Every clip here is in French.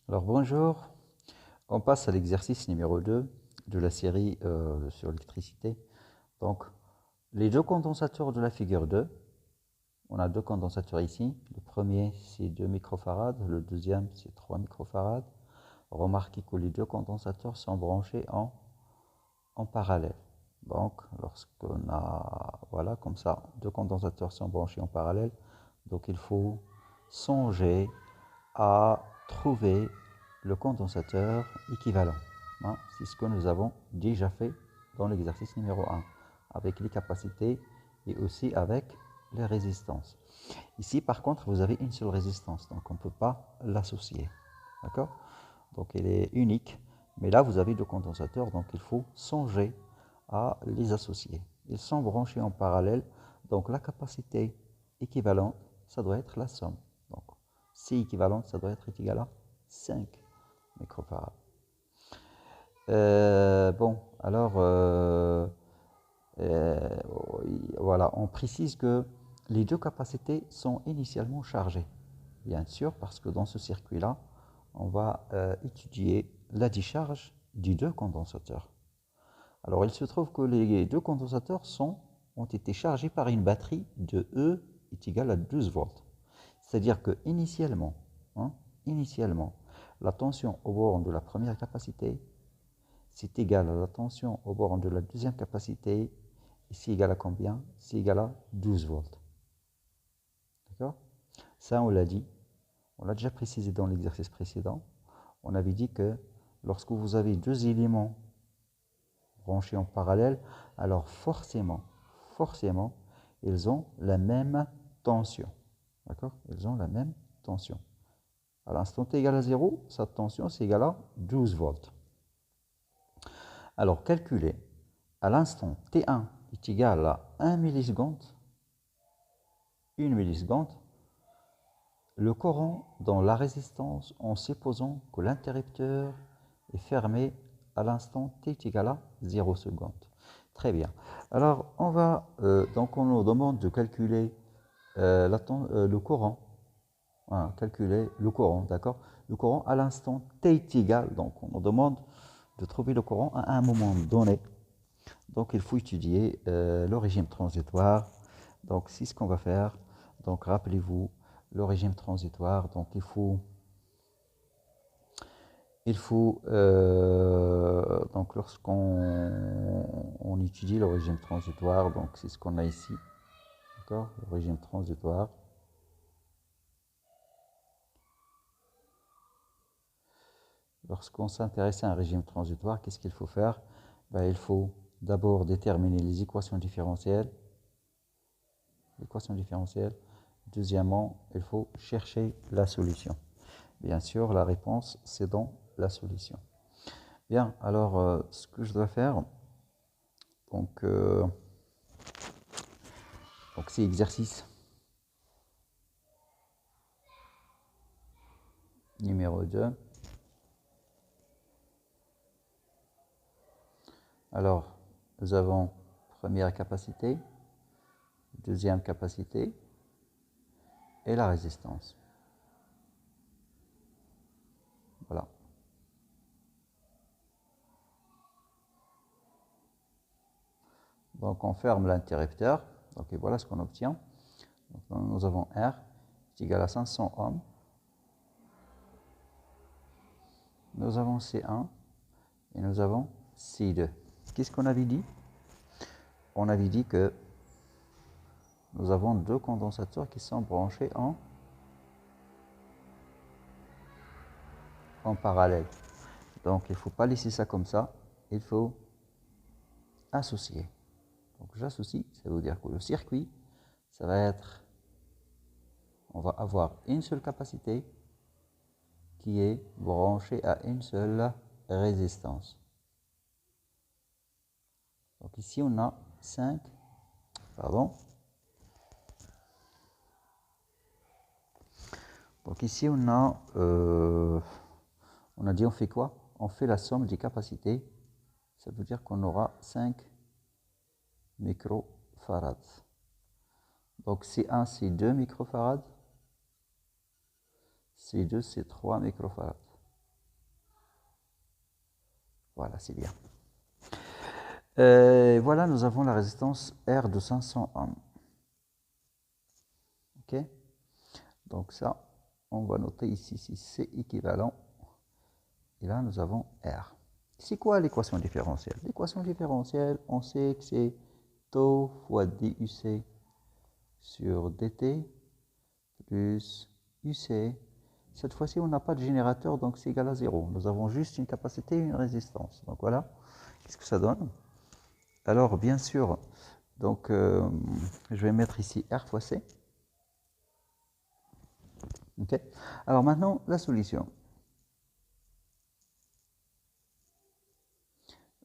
Alors bonjour, on passe à l'exercice numéro 2 de la série sur l'électricité. Donc les deux condensateurs de la figure 2, on a deux condensateurs ici. Le premier c'est 2 microfarads, le deuxième c'est 3 microfarads. Remarquez que les deux condensateurs sont branchés en parallèle. Donc lorsqu'on a, voilà, comme ça, deux condensateurs sont branchés en parallèle, donc il faut songer à trouver le condensateur équivalent. Hein, c'est ce que nous avons déjà fait dans l'exercice numéro 1, avec les capacités et aussi avec les résistances. Ici, par contre, vous avez une seule résistance, donc on ne peut pas l'associer. D'accord? Donc elle est unique, mais là, vous avez deux condensateurs, donc il faut songer à les associer. Ils sont branchés en parallèle, donc la capacité équivalente, ça doit être la somme. Donc, C équivalente, ça doit être égal à 5 microfarads. Bon, alors, voilà, on précise que les deux capacités sont initialement chargées, bien sûr, parce que dans ce circuit-là, on va étudier la décharge des deux condensateurs. Alors, il se trouve que les deux condensateurs ont été chargés par une batterie de E est égale à 12 volts. C'est-à-dire que initialement, la tension aux bornes de la première capacité, c'est égal à la tension aux bornes de la deuxième capacité, et c'est égal à combien? C'est égal à 12 volts. D'accord? Ça, on l'a dit. On l'a déjà précisé dans l'exercice précédent. On avait dit que lorsque vous avez deux éléments branchés en parallèle, alors forcément, ils ont la même tension. D'accord? Ils ont la même tension. À l'instant t égale à 0, sa tension c'est égal à 12 volts. Alors calculez, à l'instant T1 est égal à 1 milliseconde, le courant dans la résistance en supposant que l'interrupteur est fermé à l'instant T est égal à 0 secondes. Très bien. Alors donc on nous demande de calculer le courant. Voilà, calculer le courant, d'accord? Le courant à l'instant T est égal, donc on nous demande de trouver le courant à un moment donné. Donc il faut étudier le régime transitoire. Donc c'est ce qu'on va faire. Donc rappelez-vous le régime transitoire. Donc donc lorsqu'on étudie le régime transitoire, donc c'est ce qu'on a ici, d'accord? Le régime transitoire. Lorsqu'on s'intéresse à un régime transitoire, qu'est-ce qu'il faut faire? Ben, il faut d'abord déterminer les équations différentielles. Deuxièmement, il faut chercher la solution. Bien sûr, la réponse, c'est dans la solution. Bien, alors, ce que je dois faire, donc c'est exercice numéro 2. Alors, nous avons première capacité, deuxième capacité et la résistance. Voilà. Donc, on ferme l'interrupteur. Donc, et voilà ce qu'on obtient. Donc, nous avons R qui est égal à 500 ohms. Nous avons C1 et nous avons C2. Qu'est-ce qu'on avait dit? On avait dit que nous avons deux condensateurs qui sont branchés en parallèle. Donc il ne faut pas laisser ça comme ça, il faut associer. Donc j'associe, ça veut dire que le circuit, ça va être, on va avoir une seule capacité qui est branchée à une seule résistance. Donc ici on a 5, pardon. Donc ici on a dit on fait quoi? On fait la somme des capacités. Ça veut dire qu'on aura 5 microfarads. Donc C1 c'est 2 microfarads. C2 c'est 3 microfarads. Voilà, c'est bien. Voilà, nous avons la résistance R de 500 ohms. Ok. Donc ça, on va noter ici si c'est équivalent. Et là, nous avons R. C'est quoi l'équation différentielle? L'équation différentielle, on sait que c'est tau fois DUC sur DT plus UC. Cette fois-ci, on n'a pas de générateur, donc c'est égal à 0. Nous avons juste une capacité et une résistance. Donc voilà, qu'est-ce que ça donne? Alors, bien sûr, donc, je vais mettre ici R fois C. Okay. Alors maintenant, la solution.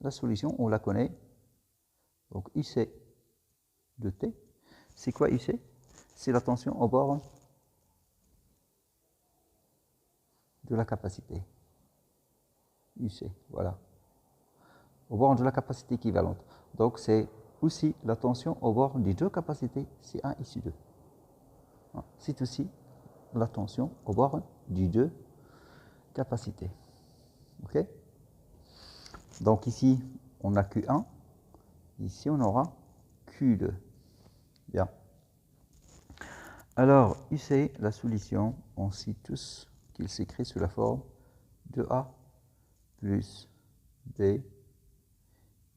La solution, on la connaît. Donc UC de T. C'est quoi UC? C'est la tension au bord de la capacité. UC, voilà. Au bord de la capacité équivalente. Donc c'est aussi la tension au bord des deux capacités C1 et C2. C'est aussi la tension au bord des deux capacités. Ok? Donc ici, on a Q1. Ici, on aura Q2. Bien. Alors, ici, la solution, on sait tous qu'il s'écrit sous la forme de A plus B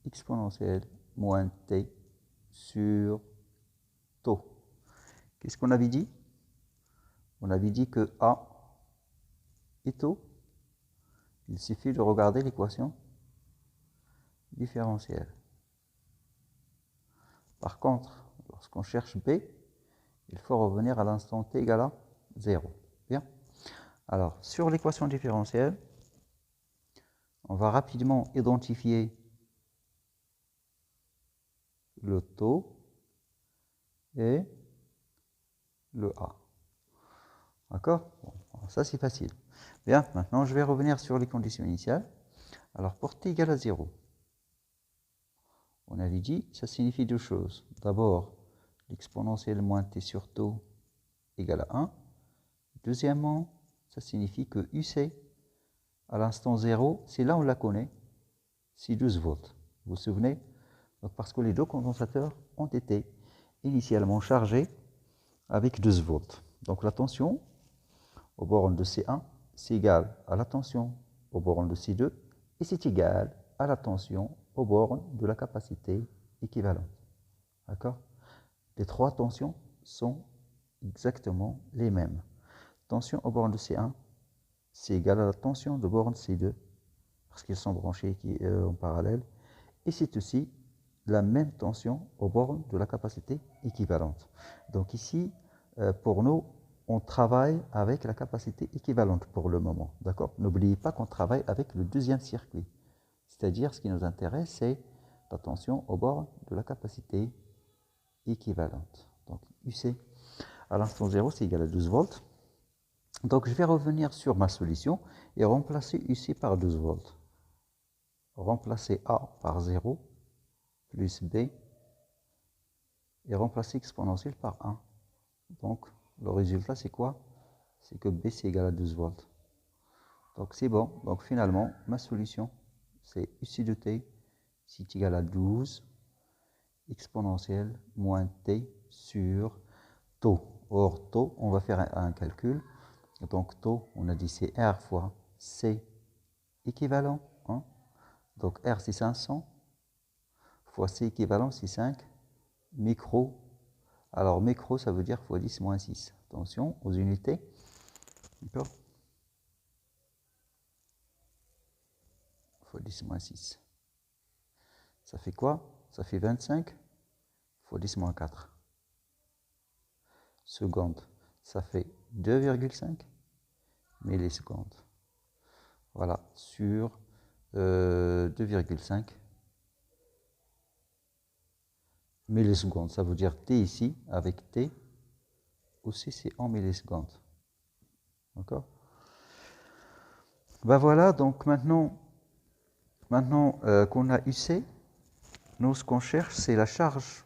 exponentielle moins T sur tau. Qu'est-ce qu'on avait dit? On avait dit que A est tau. Il suffit de regarder l'équation différentielle. Par contre, lorsqu'on cherche B, il faut revenir à l'instant T égale à 0. Bien. Alors, sur l'équation différentielle, on va rapidement identifier le taux et le A. D'accord? Bon, ça c'est facile. Bien, maintenant je vais revenir sur les conditions initiales. Alors pour t égale à 0, on avait dit, ça signifie deux choses. D'abord, l'exponentielle moins t sur tau égale à 1. Deuxièmement, ça signifie que UC, à l'instant 0, c'est là où on la connaît, c'est 12 volts. Vous vous souvenez? Donc parce que les deux condensateurs ont été initialement chargés avec 12 volts. Donc la tension au borne de C1, c'est égal à la tension au borne de C2 et c'est égal à la tension au borne de la capacité équivalente. D'accord? Les trois tensions sont exactement les mêmes. Tension au borne de C1, c'est égal à la tension de borne C2 parce qu'ils sont branchés en parallèle et c'est aussi la même tension au borne de la capacité équivalente. Donc ici, pour nous, on travaille avec la capacité équivalente pour le moment. D'accord? N'oubliez pas qu'on travaille avec le deuxième circuit. C'est-à-dire, ce qui nous intéresse, c'est la tension au bord de la capacité équivalente. Donc, UC à l'instant 0, c'est égal à 12 volts. Donc, je vais revenir sur ma solution et remplacer UC par 12 volts. Remplacer A par 0 plus B et remplacer exponentielle par 1. Donc, le résultat, c'est quoi? C'est que B, c'est égal à 12 volts. Donc, c'est bon. Donc, finalement, ma solution, c'est UC de T, c'est égal à 12 exponentielle moins T sur tau. Or, tau, on va faire un calcul. Donc, tau, on a dit c'est R fois C équivalent. Hein? Donc, R, c'est 500 fois C équivalent, c'est 5 micro. Alors, micro, ça veut dire fois 10 moins 6. Attention aux unités. D'accord? Fois 10 moins 6. Ça fait quoi? Ça fait 25 fois 10 moins 4. Secondes, ça fait 2,5 millisecondes. Voilà, sur 2,5 millisecondes. Ça veut dire T ici, avec T, aussi c'est en millisecondes. D'accord? Ben voilà, donc maintenant qu'on a UC, nous ce qu'on cherche c'est la charge.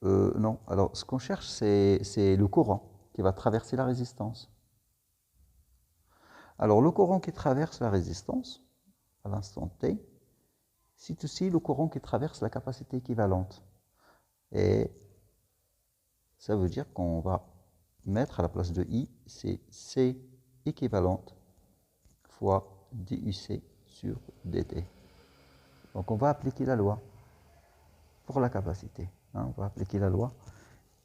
Non, alors ce qu'on cherche c'est le courant qui va traverser la résistance. Alors le courant qui traverse la résistance, à l'instant T, c'est aussi le courant qui traverse la capacité équivalente. Et ça veut dire qu'on va mettre à la place de I, c'est C équivalente fois DUC sur DT. Donc on va appliquer la loi pour la capacité. On va appliquer la loi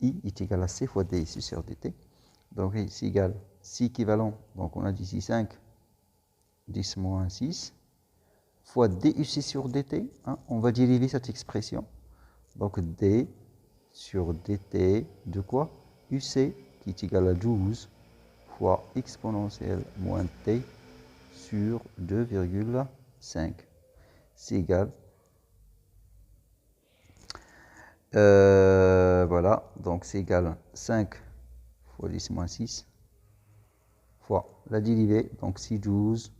I est égal à C fois DUC sur DT. Donc c'est égal C équivalent, donc on a dit ici 5, 10 moins 6, fois DUC sur DT. On va dériver cette expression. Donc D sur DT de quoi? UC qui est égal à 12 fois exponentielle moins T sur 2,5. C'est égal. Voilà, donc c'est égal 5 fois 10 moins 6 fois la dérivée, donc c'est 12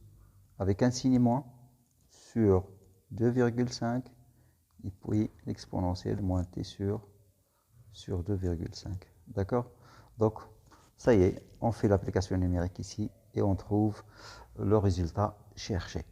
avec un signe moins sur 2,5 et puis l'exponentielle moins T sur 2,5. D'accord? Donc, ça y est, on fait l'application numérique ici et on trouve le résultat cherché.